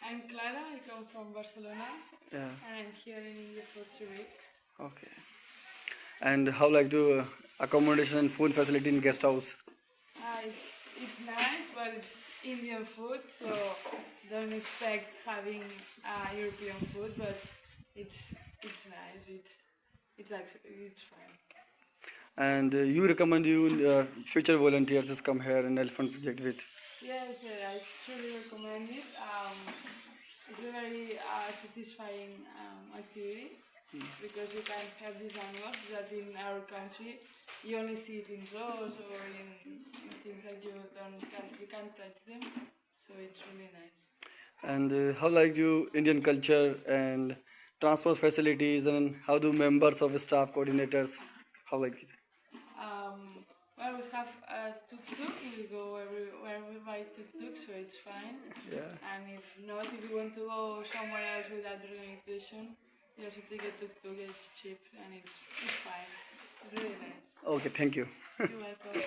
I'm Clara, I come from Barcelona, Yeah. and I'm here in India for 2 weeks. Okay. And how like the accommodation and food facility in guest house? It's nice, but it's Indian food, so don't expect having European food, but it's nice. It's fine. And you recommend you future volunteers to come here and elephant project with? Yes, I truly recommend it. It's a very satisfying activity because you can have these animals that in our country you only see it in zoos or in things like you can't touch them. So it's really nice. And how like you Indian culture and transport facilities and how do members of staff coordinators? How like it? Well, we have a tuk-tuk. We go everywhere we buy tuk-tuk, so it's fine. Yeah. And if not, if you want to go somewhere else without organization, you also take a tuk-tuk. It's cheap and it's fine. It's really nice. Okay, thank you. You're welcome.